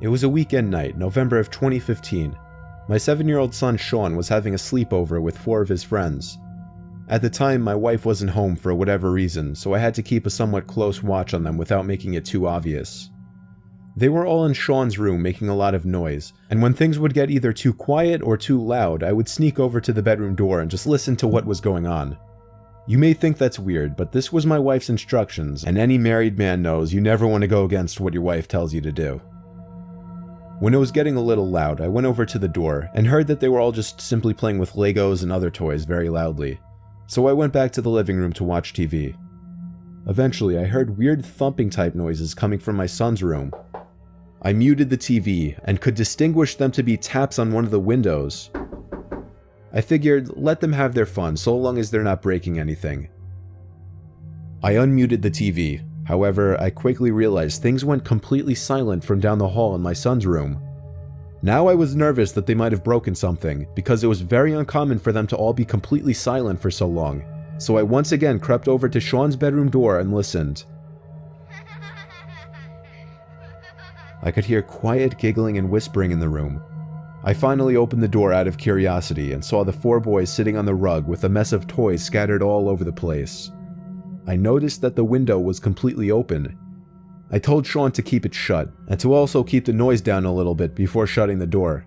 It was a weekend night, November of 2015. My 7-year-old son Sean was having a sleepover with 4 of his friends. At the time, my wife wasn't home for whatever reason, so I had to keep a somewhat close watch on them without making it too obvious. They were all in Sean's room making a lot of noise, and when things would get either too quiet or too loud, I would sneak over to the bedroom door and just listen to what was going on. You may think that's weird, but this was my wife's instructions, and any married man knows you never want to go against what your wife tells you to do. When it was getting a little loud, I went over to the door and heard that they were all just simply playing with Legos and other toys very loudly. So I went back to the living room to watch TV. Eventually, I heard weird thumping type noises coming from my son's room. I muted the TV and could distinguish them to be taps on one of the windows. I figured, let them have their fun so long as they're not breaking anything. I unmuted the TV. However, I quickly realized things went completely silent from down the hall in my son's room. Now I was nervous that they might have broken something, because it was very uncommon for them to all be completely silent for so long. So I once again crept over to Sean's bedroom door and listened. I could hear quiet giggling and whispering in the room. I finally opened the door out of curiosity and saw the 4 boys sitting on the rug with a mess of toys scattered all over the place. I noticed that the window was completely open. I told Sean to keep it shut, and to also keep the noise down a little bit before shutting the door.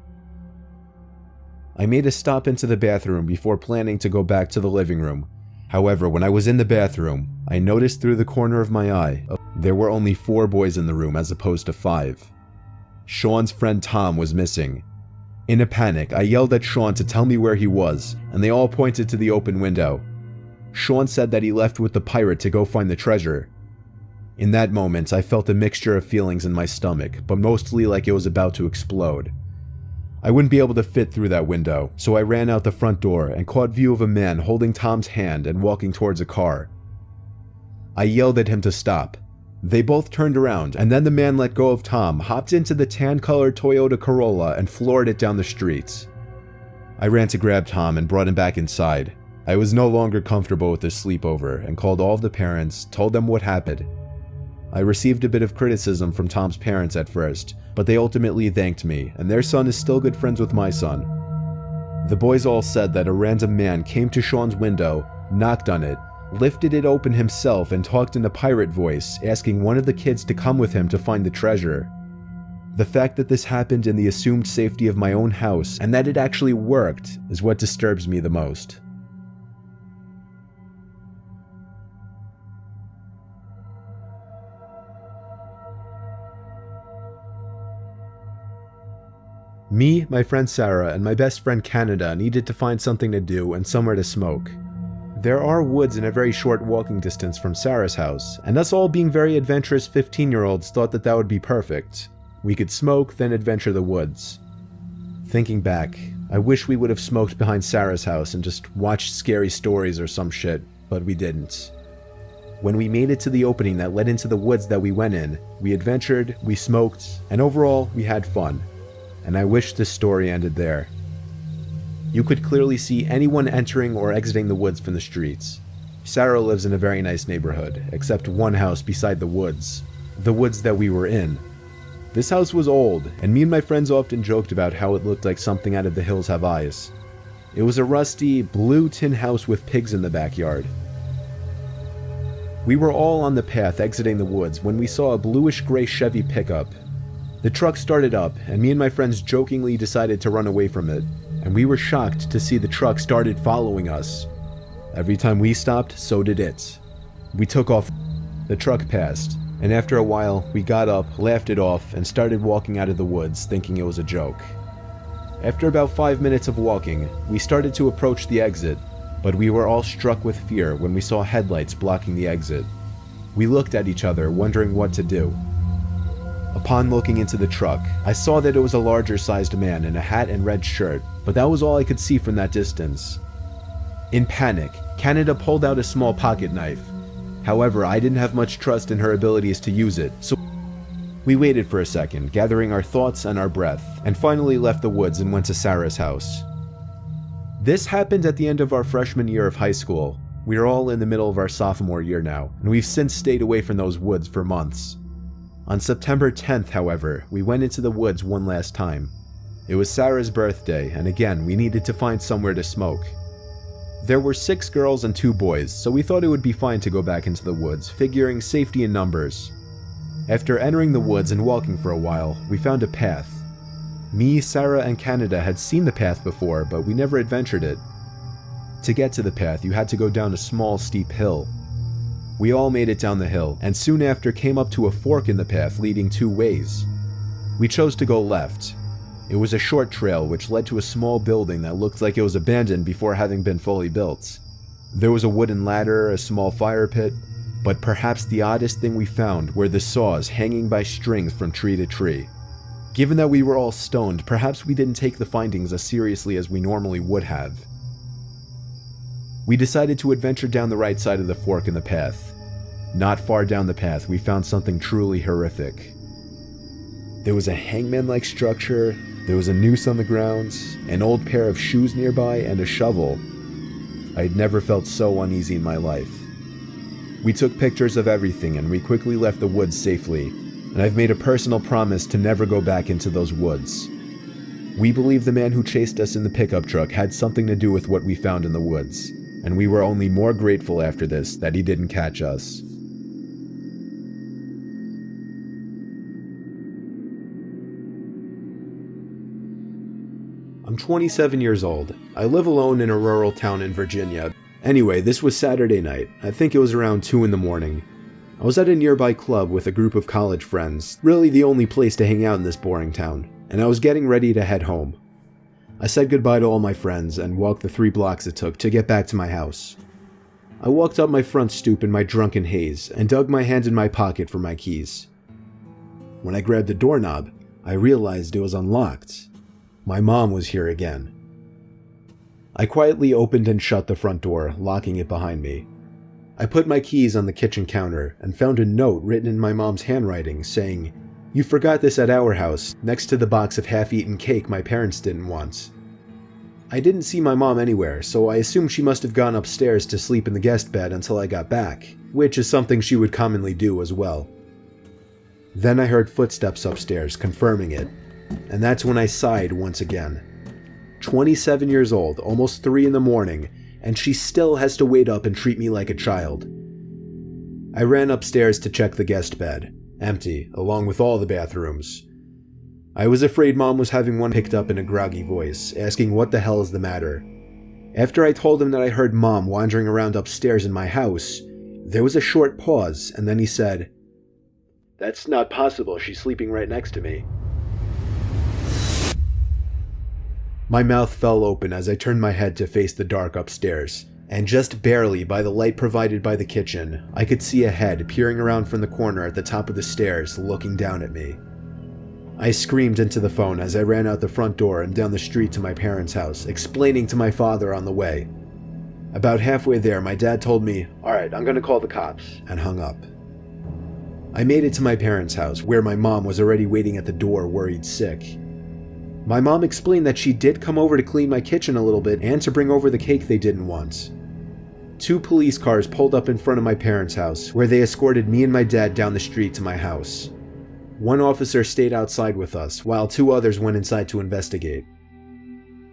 I made a stop into the bathroom before planning to go back to the living room. However, when I was in the bathroom, I noticed through the corner of my eye, there were only 4 boys in the room as opposed to 5. Sean's friend Tom was missing. In a panic, I yelled at Sean to tell me where he was, and they all pointed to the open window. Sean said that he left with the pirate to go find the treasure. In that moment, I felt a mixture of feelings in my stomach, but mostly like it was about to explode. I wouldn't be able to fit through that window, so I ran out the front door and caught view of a man holding Tom's hand and walking towards a car. I yelled at him to stop. They both turned around, and then the man let go of Tom, hopped into the tan-colored Toyota Corolla, and floored it down the streets. I ran to grab Tom and brought him back inside. I was no longer comfortable with this sleepover and called all of the parents, told them what happened. I received a bit of criticism from Tom's parents at first, but they ultimately thanked me, and their son is still good friends with my son. The boys all said that a random man came to Sean's window, knocked on it, lifted it open himself and talked in a pirate voice, asking one of the kids to come with him to find the treasure. The fact that this happened in the assumed safety of my own house, and that it actually worked, is what disturbs me the most. Me, my friend Sarah, and my best friend Canada needed to find something to do and somewhere to smoke. There are woods in a very short walking distance from Sarah's house, and us all being very adventurous 15-year-olds thought that that would be perfect. We could smoke, then adventure the woods. Thinking back, I wish we would have smoked behind Sarah's house and just watched scary stories or some shit, but we didn't. When we made it to the opening that led into the woods that we went in, we adventured, we smoked, and overall, we had fun. And I wish this story ended there. You could clearly see anyone entering or exiting the woods from the streets. Sarah lives in a very nice neighborhood, except one house beside the woods that we were in. This house was old, and me and my friends often joked about how it looked like something out of The Hills Have Eyes. It was a rusty, blue tin house with pigs in the backyard. We were all on the path exiting the woods when we saw a bluish-gray Chevy pickup. The truck started up, and me and my friends jokingly decided to run away from it, and we were shocked to see the truck started following us. Every time we stopped, so did it. We took off. The truck passed, and after a while, we got up, laughed it off, and started walking out of the woods, thinking it was a joke. After about 5 minutes of walking, we started to approach the exit, but we were all struck with fear when we saw headlights blocking the exit. We looked at each other, wondering what to do. Upon looking into the truck, I saw that it was a larger-sized man in a hat and red shirt, but that was all I could see from that distance. In panic, Canada pulled out a small pocket knife. However, I didn't have much trust in her abilities to use it, so we waited for a second, gathering our thoughts and our breath, and finally left the woods and went to Sarah's house. This happened at the end of our freshman year of high school. We are all in the middle of our sophomore year now, and we've since stayed away from those woods for months. On September 10th, however, we went into the woods one last time. It was Sarah's birthday, and again, we needed to find somewhere to smoke. There were 6 girls and 2 boys, so we thought it would be fine to go back into the woods, figuring safety in numbers. After entering the woods and walking for a while, we found a path. Me, Sarah, and Canada had seen the path before, but we never adventured it. To get to the path, you had to go down a small, steep hill. We all made it down the hill, and soon after came up to a fork in the path leading 2 ways. We chose to go left. It was a short trail which led to a small building that looked like it was abandoned before having been fully built. There was a wooden ladder, a small fire pit, but perhaps the oddest thing we found were the saws hanging by strings from tree to tree. Given that we were all stoned, perhaps we didn't take the findings as seriously as we normally would have. We decided to adventure down the right side of the fork in the path. Not far down the path, we found something truly horrific. There was a hangman-like structure, there was a noose on the ground, an old pair of shoes nearby, and a shovel. I'd never felt so uneasy in my life. We took pictures of everything and we quickly left the woods safely, and I've made a personal promise to never go back into those woods. We believe the man who chased us in the pickup truck had something to do with what we found in the woods, and we were only more grateful after this that he didn't catch us. I'm 27 years old. I live alone in a rural town in Virginia. Anyway, this was Saturday night. I think it was around 2 in the morning. I was at a nearby club with a group of college friends, really the only place to hang out in this boring town, and I was getting ready to head home. I said goodbye to all my friends and walked the 3 blocks it took to get back to my house. I walked up my front stoop in my drunken haze and dug my hand in my pocket for my keys. When I grabbed the doorknob, I realized it was unlocked. My mom was here again. I quietly opened and shut the front door, locking it behind me. I put my keys on the kitchen counter and found a note written in my mom's handwriting saying, "You forgot this at our house, next to the box of half-eaten cake my parents didn't want." I didn't see my mom anywhere, so I assumed she must have gone upstairs to sleep in the guest bed until I got back, which is something she would commonly do as well. Then I heard footsteps upstairs, confirming it, and that's when I sighed once again. 27 years old, almost 3 in the morning, and she still has to wait up and treat me like a child. I ran upstairs to check the guest bed, empty, along with all the bathrooms. I was afraid Mom was having one, picked up in a groggy voice, asking what the hell is the matter. After I told him that I heard Mom wandering around upstairs in my house, there was a short pause, and then he said, "That's not possible, she's sleeping right next to me." My mouth fell open as I turned my head to face the dark upstairs, and just barely by the light provided by the kitchen, I could see a head peering around from the corner at the top of the stairs, looking down at me. I screamed into the phone as I ran out the front door and down the street to my parents' house, explaining to my father on the way. About halfway there, my dad told me, "Alright, I'm gonna call the cops," and hung up. I made it to my parents' house, where my mom was already waiting at the door, worried sick. My mom explained that she did come over to clean my kitchen a little bit and to bring over the cake they didn't want. 2 police cars pulled up in front of my parents' house, where they escorted me and my dad down the street to my house. 1 officer stayed outside with us, while 2 others went inside to investigate.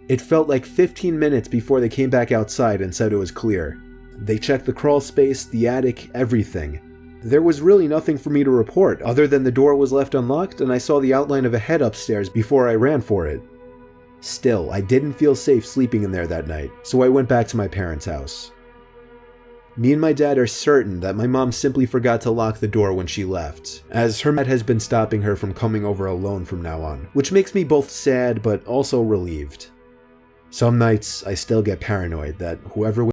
It felt like 15 minutes before they came back outside and said it was clear. They checked the crawl space, the attic, everything. There was really nothing for me to report, other than the door was left unlocked and I saw the outline of a head upstairs before I ran for it. Still, I didn't feel safe sleeping in there that night, so I went back to my parents' house. Me and my dad are certain that my mom simply forgot to lock the door when she left, as her dad has been stopping her from coming over alone from now on, which makes me both sad but also relieved. Some nights, I still get paranoid that whoever